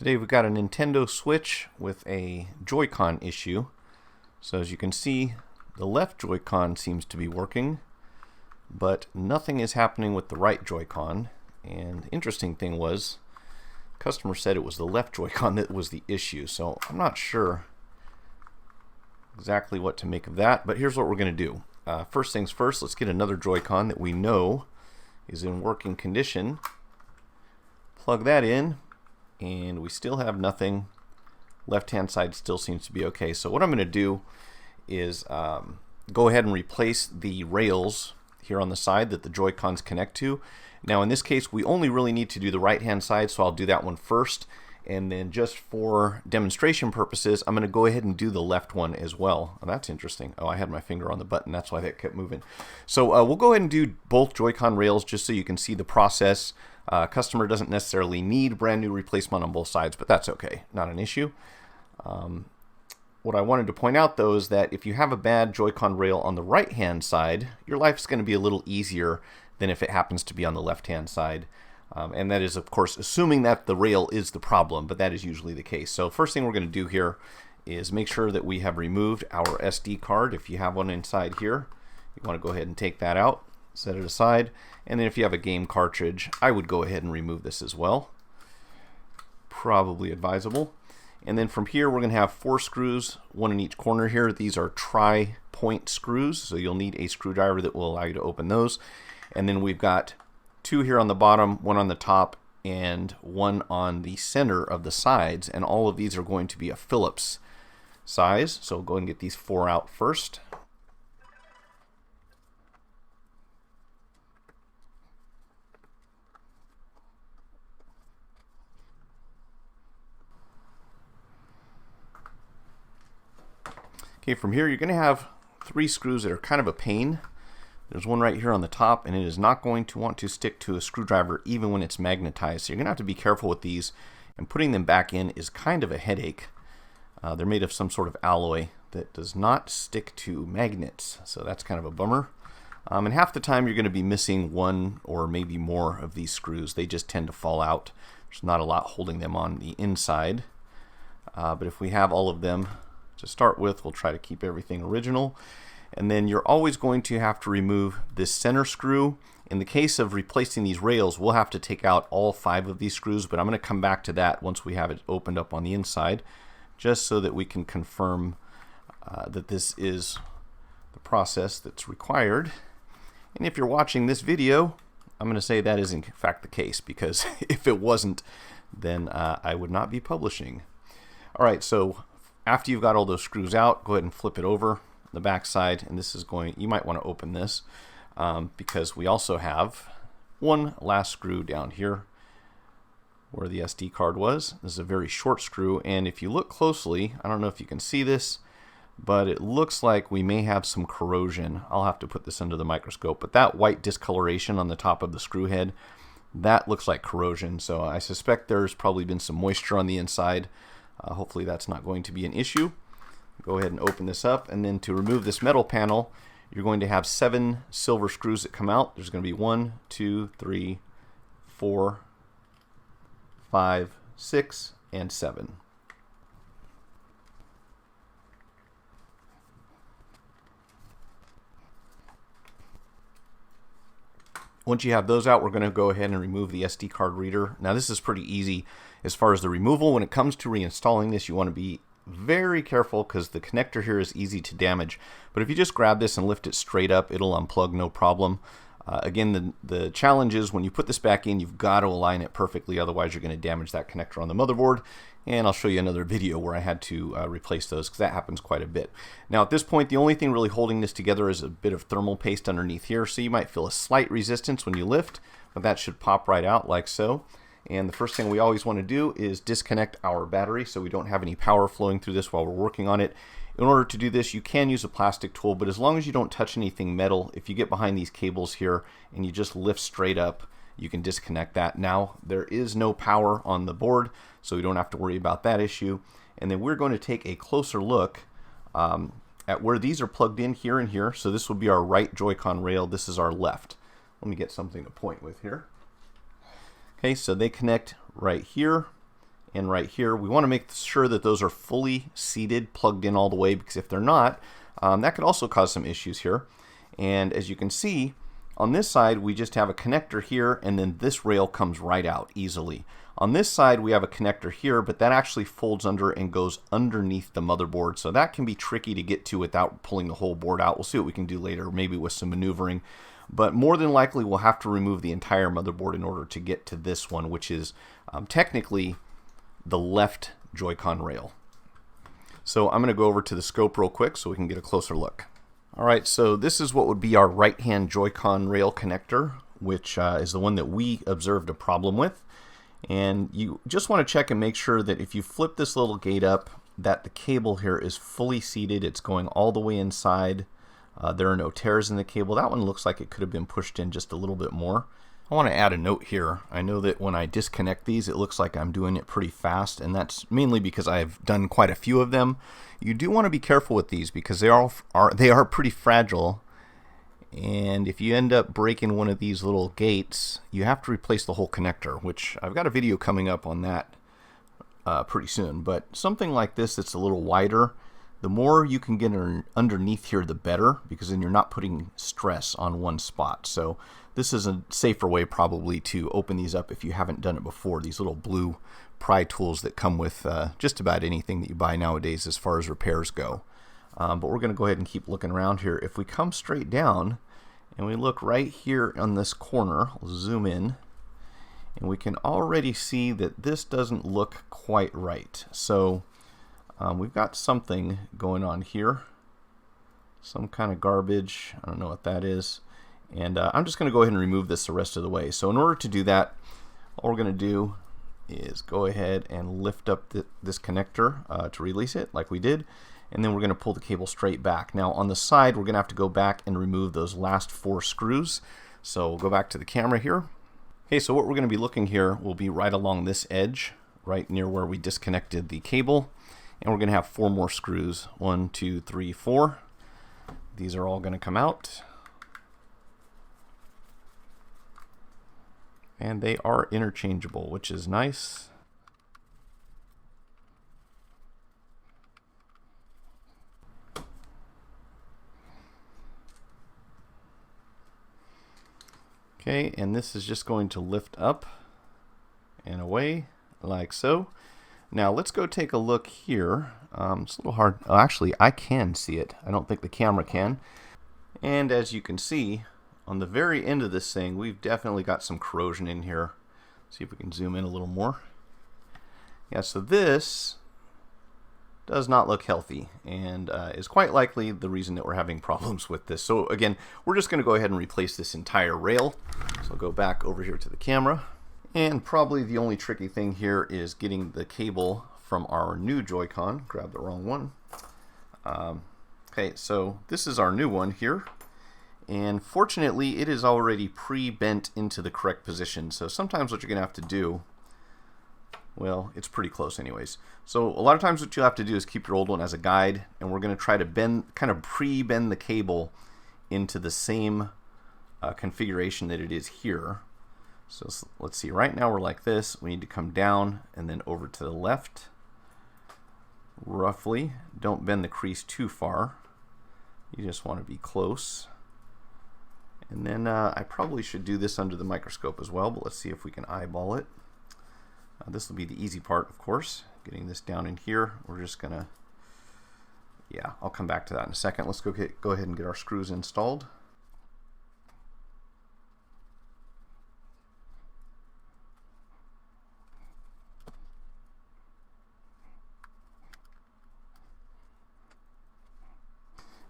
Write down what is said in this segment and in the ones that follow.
Today we've got a Nintendo Switch with a Joy-Con issue. So as you can see, the left Joy-Con seems to be working, but nothing is happening with the right Joy-Con. And the interesting thing was, the customer said it was the left Joy-Con that was the issue. So I'm not sure exactly what to make of that, but here's what we're going to do. First things first, let's get another Joy-Con that we know is in working condition. Plug that in, and we still have nothing. Left hand side still seems to be okay. So what I'm going to do is go ahead and replace the rails here on the side that the Joy-Cons connect to. Now in this case we only really need to do the right hand side, so I'll do that one first, and then just for demonstration purposes I'm going to go ahead and do the left one as well. Oh, that's interesting. Oh, I had my finger on the button, that's why that kept moving. So we'll go ahead and do both Joy-Con rails just so you can see the process. Customer doesn't necessarily need brand new replacement on both sides, but that's okay, not an issue. What I wanted to point out though is that if you have a bad Joy-Con rail on the right hand side, your life's going to be a little easier than if it happens to be on the left hand side. And that is of course assuming that the rail is the problem, but that is usually the case. So first thing we're going to do here is make sure that we have removed our SD card. If you have one inside here, you want to go ahead and take that out, set it aside, and then if you have a game cartridge, I would go ahead and remove this as well. Probably advisable. And then from here we're going to have 4 screws, one in each corner here. These are tri-point screws, so you'll need a screwdriver that will allow you to open those. And then we've got 2 here on the bottom, 1 on the top, and 1 on the center of the sides, and all of these are going to be a Phillips size. So we'll go ahead and get these 4 out first. Okay, from here you're going to have 3 screws that are kind of a pain. There's one right here on the top, and it is not going to want to stick to a screwdriver even when it's magnetized. So you're going to have to be careful with these, and putting them back in is kind of a headache. They're made of some sort of alloy that does not stick to magnets, so that's kind of a bummer. And half the time you're going to be missing 1 or maybe more of these screws. They just tend to fall out. There's not a lot holding them on the inside. But if we have all of them to start with, we'll try to keep everything original. And then you're always going to have to remove this center screw. In the case of replacing these rails, we'll have to take out all 5 of these screws, but I'm going to come back to that once we have it opened up on the inside, just so that we can confirm that this is the process that's required. And if you're watching this video, I'm going to say that is in fact the case, because if it wasn't, then I would not be publishing. Alright, so after you've got all those screws out, go ahead and flip it over the back side, and this is going, you might want to open this because we also have one last screw down here where the SD card was. This is a very short screw, and if you look closely, I don't know if you can see this, but it looks like we may have some corrosion. I'll have to put this under the microscope, but that white discoloration on the top of the screw head, that looks like corrosion, so I suspect there's probably been some moisture on the inside. Hopefully that's not going to be an issue. Go ahead and open this up, and then to remove this metal panel, you're going to have 7 silver screws that come out. There's going to be 1, 2, 3, 4, 5, 6, and 7. Once you have those out, we're going to go ahead and remove the SD card reader. Now this is pretty easy as far as the removal. When it comes to reinstalling this, you want to be very careful because the connector here is easy to damage. But if you just grab this and lift it straight up, it'll unplug no problem. Again, the challenge is when you put this back in, you've got to align it perfectly, otherwise you're going to damage that connector on the motherboard. And I'll show you another video where I had to replace those, because that happens quite a bit. Now at this point, the only thing really holding this together is a bit of thermal paste underneath here, so you might feel a slight resistance when you lift, but that should pop right out like so. And the first thing we always want to do is disconnect our battery so we don't have any power flowing through this while we're working on it. In order to do this, you can use a plastic tool, but as long as you don't touch anything metal, if you get behind these cables here and you just lift straight up, you can disconnect that. Now, there is no power on the board, so we don't have to worry about that issue. And then we're going to take a closer look at where these are plugged in here and here. So this will be our right Joy-Con rail. This is our left. Let me get something to point with here. Okay, so they connect right here, and right here. We want to make sure that those are fully seated, plugged in all the way, because if they're not, that could also cause some issues here. And as you can see, on this side, we just have a connector here, and then this rail comes right out easily. On this side, we have a connector here, but that actually folds under and goes underneath the motherboard, so that can be tricky to get to without pulling the whole board out. We'll see what we can do later, maybe with some maneuvering. But more than likely, we'll have to remove the entire motherboard in order to get to this one, which is technically the left Joy-Con rail. So I'm going to go over to the scope real quick so we can get a closer look. Alright, so this is what would be our right-hand Joy-Con rail connector, which is the one that we observed a problem with. And you just want to check and make sure that if you flip this little gate up, that the cable here is fully seated. It's going all the way inside. There are no tears in the cable. That one looks like it could have been pushed in just a little bit more. I want to add a note here. I know that when I disconnect these, it looks like I'm doing it pretty fast, and that's mainly because I've done quite a few of them. You do want to be careful with these because they are pretty fragile, and if you end up breaking one of these little gates, you have to replace the whole connector, which I've got a video coming up on that pretty soon. But something like this that's a little wider, the more you can get underneath here, the better, because then you're not putting stress on one spot. So this is a safer way probably to open these up if you haven't done it before. These little blue pry tools that come with just about anything that you buy nowadays as far as repairs go. But we're going to go ahead and keep looking around here. If we come straight down and we look right here on this corner, we'll zoom in, and we can already see that this doesn't look quite right. So we've got something going on here, some kind of garbage. I don't know what that is. And I'm just going to go ahead and remove this the rest of the way. So in order to do that, all we're going to do is go ahead and lift up this connector to release it like we did. And then we're going to pull the cable straight back. Now on the side, we're going to have to go back and remove those last 4 screws. So we'll go back to the camera here. Okay, so what we're going to be looking here will be right along this edge, right near where we disconnected the cable. And we're going to have 4 more screws. 1, 2, 3, 4. These are all going to come out. And they are interchangeable, which is nice. Okay, and this is just going to lift up and away like so. Now let's go take a look here. It's a little hard. Oh, actually, I can see it. I don't think the camera can. And as you can see, on the very end of this thing, we've definitely got some corrosion in here. See if we can zoom in a little more. Yeah, so this does not look healthy, and is quite likely the reason that we're having problems with this. So again, we're just going to go ahead and replace this entire rail. So I'll go back over here to the camera. And probably the only tricky thing here is getting the cable from our new Joy-Con. Grab the wrong one. Okay, so this is our new one here. And fortunately, it is already pre-bent into the correct position. So sometimes what you're going to have to do, well, it's pretty close anyways. So a lot of times what you'll have to do is keep your old one as a guide, and we're going to try to kind of pre-bend the cable into the same configuration that it is here. So let's see, right now we're like this. We need to come down and then over to the left, roughly. Don't bend the crease too far. You just want to be close. And then I probably should do this under the microscope as well, but let's see if we can eyeball it. This will be the easy part, of course, getting this down in here. We're just going to, yeah, I'll come back to that in a second. Let's go ahead and get our screws installed.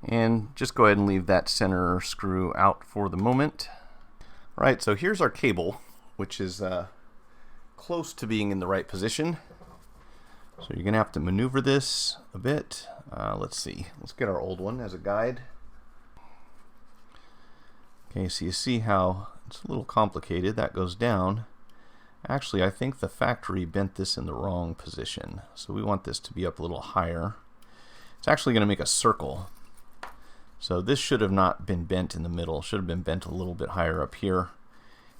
And just go ahead and leave that center screw out for the moment. All right, so here's our cable, which is close to being in the right position. So you're going to have to maneuver this a bit. Let's see. Let's get our old one as a guide. Okay, so you see how it's a little complicated. That goes down. Actually, I think the factory bent this in the wrong position. So we want this to be up a little higher. It's actually going to make a circle. So this should have not been bent in the middle. Should have been bent a little bit higher up here.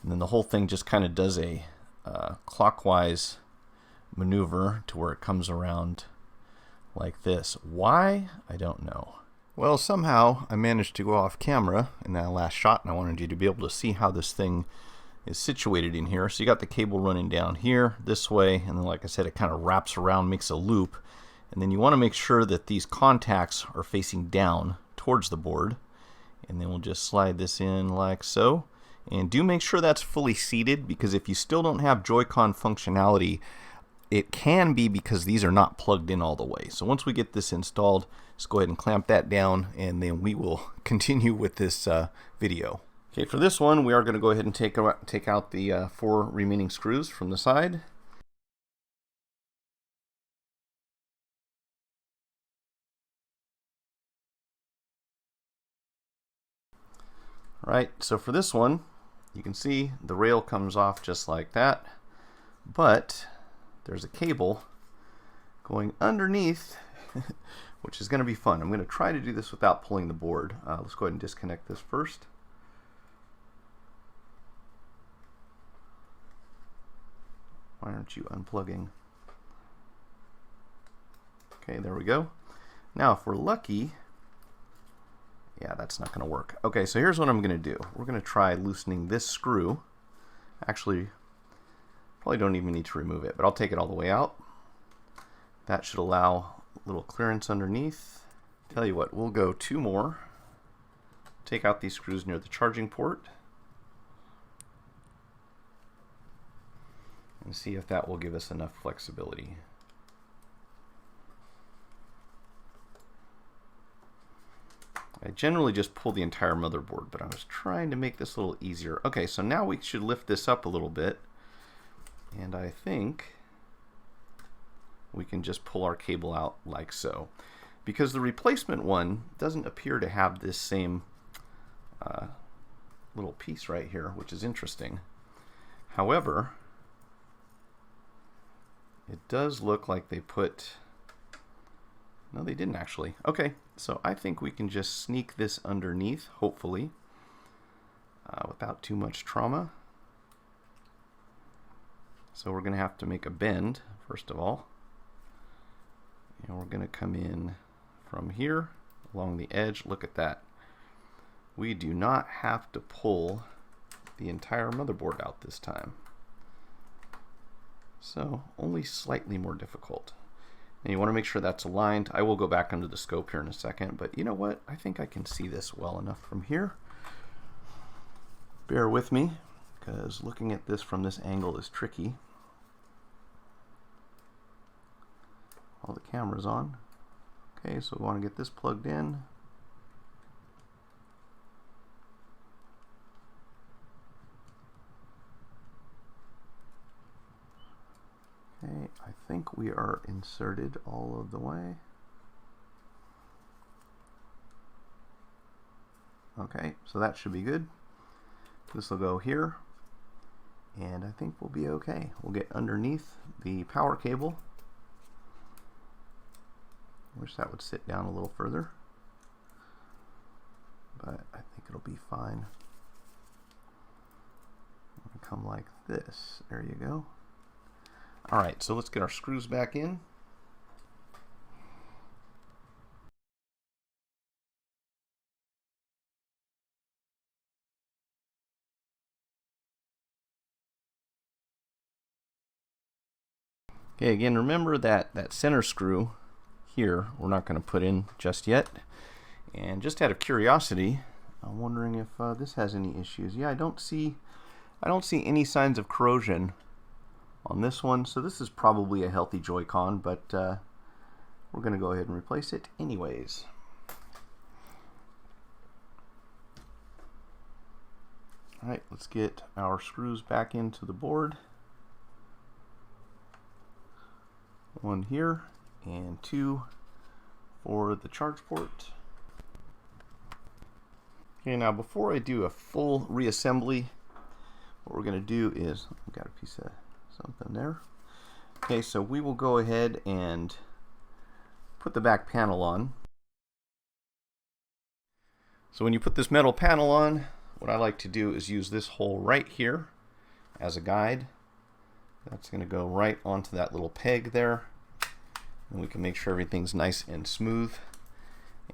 And then the whole thing just kind of does a clockwise maneuver to where it comes around like this. Why? I don't know. Well, somehow I managed to go off camera in that last shot, and I wanted you to be able to see how this thing is situated in here. So you got the cable running down here this way, and then like I said, it kind of wraps around, makes a loop, and then you want to make sure that these contacts are facing down towards the board, and then we'll just slide this in like so. And do make sure that's fully seated, because if you still don't have Joy-Con functionality, it can be because these are not plugged in all the way. So once we get this installed, just go ahead and clamp that down, and then we will continue with this video. Okay, for this one, we are going to go ahead and take out the 4 remaining screws from the side. All right, so for this one, you can see the rail comes off just like that, but there's a cable going underneath, which is going to be fun. I'm going to try to do this without pulling the board. Let's go ahead and disconnect this first. Why aren't you unplugging? Okay, there we go. Now, if we're lucky, yeah, that's not going to work. Okay, so here's what I'm going to do. We're going to try loosening this screw. Actually, probably don't even need to remove it, but I'll take it all the way out. That should allow a little clearance underneath. Tell you what, we'll go 2 more. Take out these screws near the charging port, and see if that will give us enough flexibility. I generally just pull the entire motherboard, but I was trying to make this a little easier. Okay, so now we should lift this up a little bit, and I think we can just pull our cable out like so. Because the replacement one doesn't appear to have this same little piece right here, which is interesting. However, it does look like they put... No, they didn't actually. Okay, so I think we can just sneak this underneath, hopefully, without too much trauma. So we're going to have to make a bend, first of all. And we're going to come in from here along the edge. Look at that. We do not have to pull the entire motherboard out this time. So only slightly more difficult. And you want to make sure that's aligned. I will go back under the scope here in a second, but you know what? I think I can see this well enough from here. Bear with me, because looking at this from this angle is tricky. All the cameras on. Okay, so we want to get this plugged in. Okay, I think we are inserted all of the way. Okay, so that should be good. This will go here, and I think we'll be okay. We'll get underneath the power cable. Wish that would sit down a little further, but I think it'll be fine. Come like this. There you go. Alright, so let's get our screws back in. Okay, again, remember that center screw here we're not going to put in just yet. And just out of curiosity, I'm wondering if this has any issues. Yeah, I don't see any signs of corrosion on this one, so this is probably a healthy Joy-Con, but we're going to go ahead and replace it anyways. Alright, let's get our screws back into the board. 1 here and 2 for the charge port. Okay, now before I do a full reassembly, what we're going to do is, I've got a piece of something there. Okay, so we will go ahead and put the back panel on. So when you put this metal panel on, what I like to do is use this hole right here as a guide. That's going to go right onto that little peg there. And we can make sure everything's nice and smooth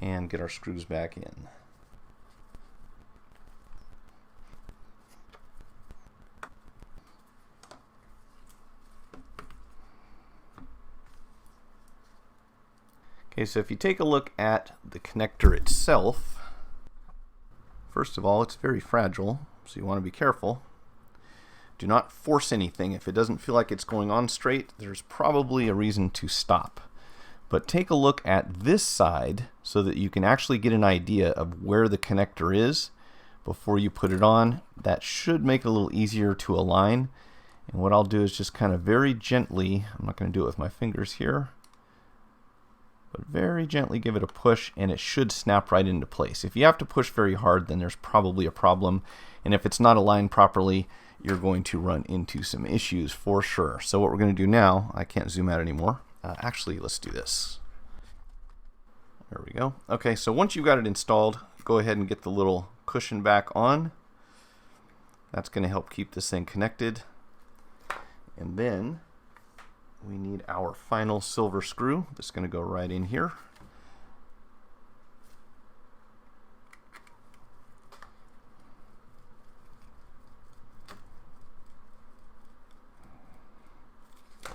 and get our screws back in. Okay, so if you take a look at the connector itself, first of all, it's very fragile, so you want to be careful. Do not force anything. If it doesn't feel like it's going on straight, there's probably a reason to stop. But take a look at this side so that you can actually get an idea of where the connector is before you put it on. That should make it a little easier to align. And what I'll do is just kind of very gently, I'm not going to do it with my fingers here, but very gently give it a push, and it should snap right into place. If you have to push very hard, then there's probably a problem. And if it's not aligned properly, you're going to run into some issues for sure. So what we're going to do now, I can't zoom out anymore. Actually, let's do this. There we go. Okay, so once you've got it installed, go ahead and get the little cushion back on. That's going to help keep this thing connected. And then we need our final silver screw. That's going to go right in here.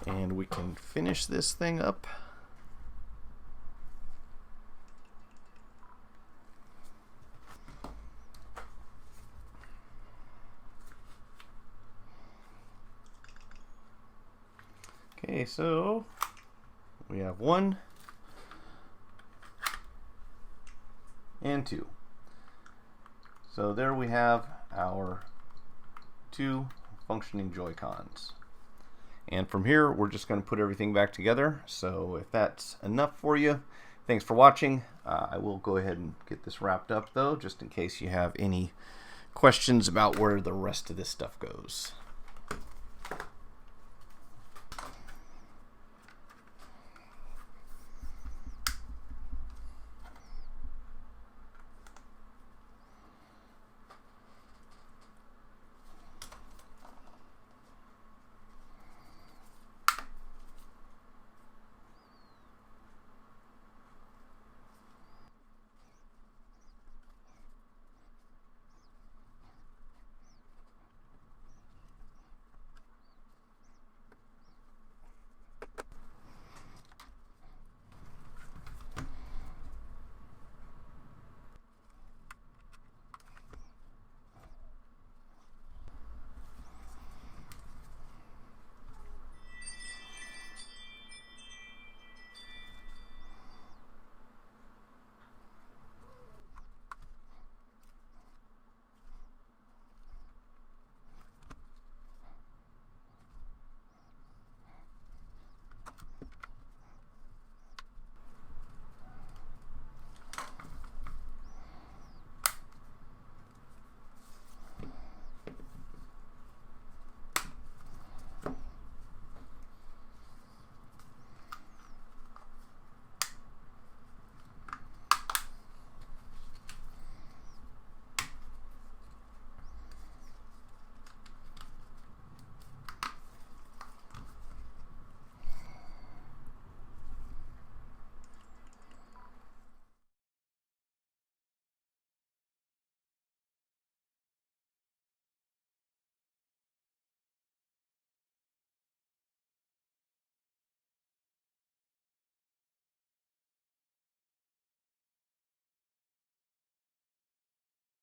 And we can finish this thing up. Okay, so we have 1 and 2. So there we have our 2 functioning Joy-Cons. And from here, we're just going to put everything back together. So if that's enough for you, thanks for watching. I will go ahead and get this wrapped up, though, just in case you have any questions about where the rest of this stuff goes.